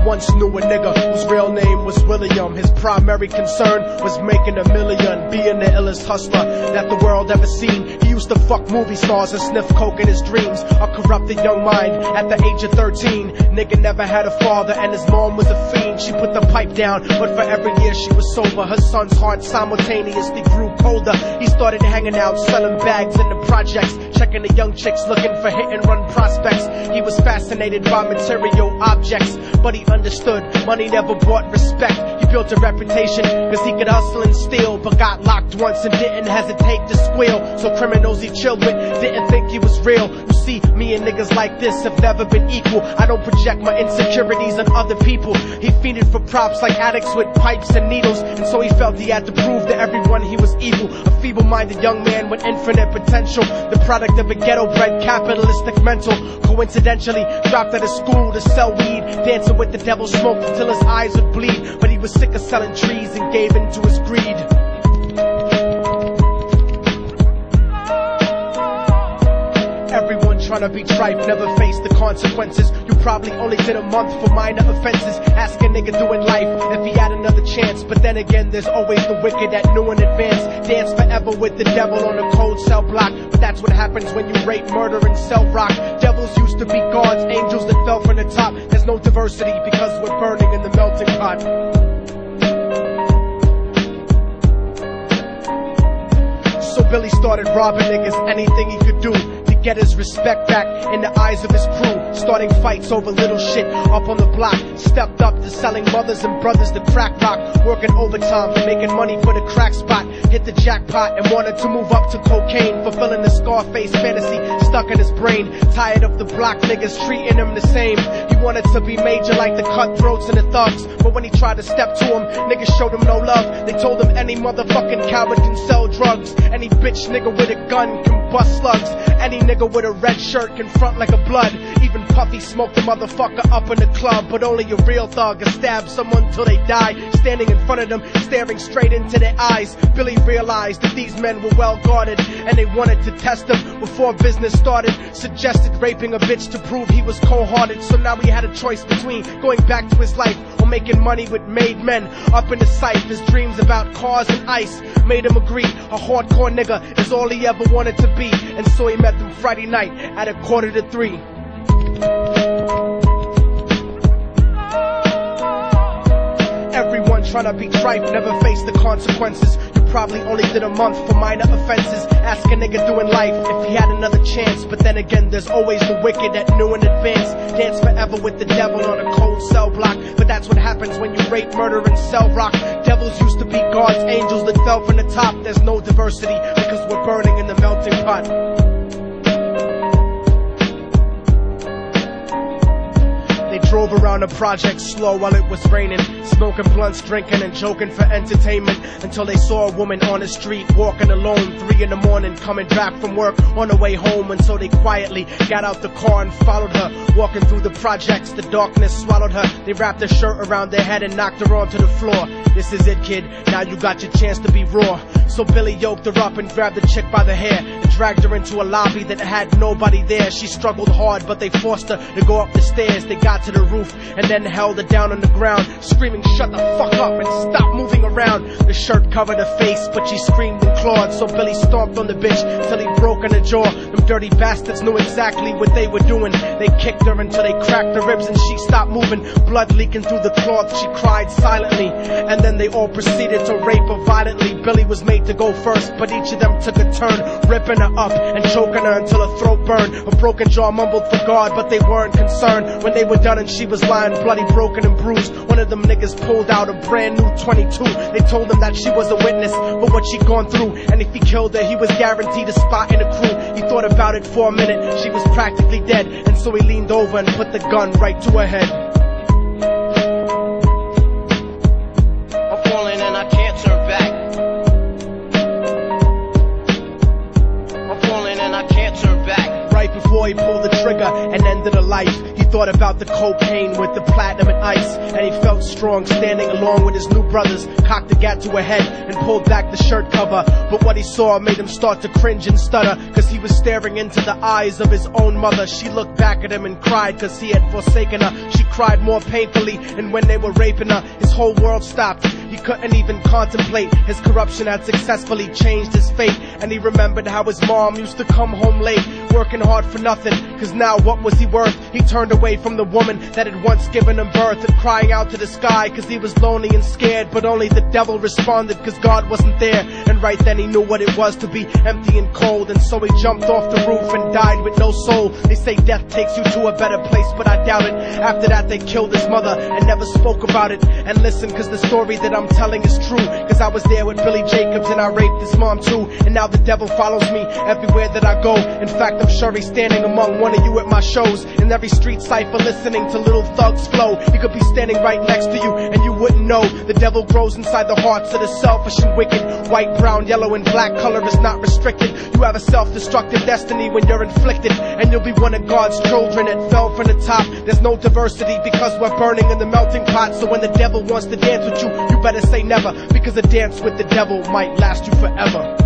once knew a nigga whose real name was William. His primary concern was making $1 million, being the illest hustler that the world ever seen. He used to fuck movie stars and sniff coke in his dreams. A corrupted young mind at the age of 13. Nigga never had a father and his mom was a fiend. She put the pipe down, but for every year she was sober, her son's heart simultaneously grew colder. He started hanging out, selling bags in the projects, checking the young chicks looking for hit and run prospects. He was fascinated by material objects, but he understood money never brought respect. He built a reputation cause he could hustle and steal, but got locked once and didn't hesitate to squeal. So criminals he chilled with didn't think he was real. You see, me and niggas like this have never been equal. I don't project my insecurities on other people. He fiended for props like addicts with pipes and needles, and so he felt he had to prove to everyone he was evil. A feeble-minded young man with infinite potential, the product of a ghetto-bred capitalistic mental. Coincidentally, dropped out of school to sell weed, dancing with the devil, smoked until his eyes would bleed. But he was sick of selling trees and gave in to his greed. Everyone tryna be tripe, never face the consequences. You probably only did a month for minor offenses. Ask a nigga doing life if he had another chance. But then again, there's always the wicked that knew in advance. Dance forever with the devil on a cold cell block. But that's what happens when you rape, murder, and sell rock. Devils used to be gods, angels that fell from the top. There's no diversity because we're burning in the melting pot. So Billy started robbing niggas, anything he could do to get his respect back in the eyes of his crew. Starting fights over little shit up on the block. Stepped up to selling mothers and brothers the crack rock. Working overtime, making money for the crack spot. Hit the jackpot and wanted to move up to cocaine. Fulfilling the Scarface fantasy stuck in his brain. Tired of the block niggas treating him the same. He wanted to be major like the cutthroats and the thugs. But when he tried to step to him, niggas showed him no love. They told him any motherfucking coward can sell drugs. Any bitch nigga with a gun can bust slugs. Any nigga with a red shirt can front like a blood. Even Puffy smoked the motherfucker up in the club. But only a real thug can stab someone till they die. Standing in front of them, staring straight into their eyes, Billy realized that these men were well guarded, and they wanted to test him before business started. Suggested raping a bitch to prove he was cold-hearted. So now he had a choice between going back to his life or making money with made men. Up in the sight, his dreams about cars and ice made him agree a hardcore nigga is all he ever wanted to be. And so he met them Friday night at 2:45. Everyone tryna be tripe, never face the consequences. You probably only did a month for minor offenses. Ask a nigga doing life if he had another chance. But then again, there's always the wicked that knew in advance. Dance forever with the devil on a cold cell block. But that's what happens when you rape, murder, and sell rock. Devils used to be gods, angels that fell from the top. There's no diversity because we're burning in the melting pot. They drove around the project slow while it was raining, smoking blunts, drinking and joking for entertainment, until they saw a woman on the street walking alone, 3 in the morning, coming back from work on her way home. And so they quietly got out the car and followed her. Walking through the projects, the darkness swallowed her. They wrapped her shirt around their head and knocked her onto the floor. This is it, kid, now you got your chance to be raw. So Billy yoked her up and grabbed the chick by the hair and dragged her into a lobby that had nobody there. She struggled hard, but they forced her to go up the stairs. They got to the roof and then held her down on the ground, screaming, "Shut the fuck up and stop moving around." The shirt covered her face, but she screamed and clawed. So Billy stomped on the bitch till he broke in her jaw. Them dirty bastards knew exactly what they were doing. They kicked her until they cracked her ribs and she stopped moving. Blood leaking through the cloth, she cried silently. And then they all proceeded to rape her violently. Billy was made to go first, but each of them took a turn, ripping her up and choking her until her throat burned. Her broken jaw mumbled for God, but they weren't concerned. When they were done and she was lying bloody, broken and bruised, one of them niggas pulled out a brand new 22. They told him that she was a witness for what she'd gone through, and if he killed her, he was guaranteed a spot in the crew. He thought about it for a minute, she was practically dead, and so he leaned over and put the gun right to her head. I'm falling and I can't turn back. I'm falling and I can't turn back. Right before he pulled the trigger and ended her life, he thought about the cocaine with the platinum and ice, and he felt strong standing along with his new brothers. Cocked the gat to her head and pulled back the shirt cover, but what he saw made him start to cringe and stutter, cause he was staring into the eyes of his own mother. She looked back at him and cried cause he had forsaken her. She cried more painfully, and when they were raping her, his whole world stopped. He couldn't even contemplate. His corruption had successfully changed his fate, and he remembered how his mom used to come home late, working hard for nothing, cause now what was he worth? He turned away from the woman that had once given him birth, and crying out to the sky cause he was lonely and scared, but only the devil responded cause God wasn't there. And right then he knew what it was to be empty and cold, and so he jumped off the roof and died with no soul. They say death takes you to a better place, but I doubt it. After that they killed his mother and never spoke about it. And listen, cause the story that I'm telling is true, cause I was there with Billy Jacobs and I raped his mom too. And now the devil follows me everywhere that I go. In fact, I'm sure he's standing among one of you at my shows, in every street cipher listening to Little Thug's flow. He could be standing right next to you and you wouldn't know. The devil grows inside the hearts of the selfish and wicked. White, brown, yellow and black color is not restricted. You have a self-destructive destiny when you're inflicted, and you'll be one of God's children that fell from the top. There's no diversity because we're burning in the melting pot. So when the devil wants to dance with you, you better say never, because a dance with the devil might last you forever.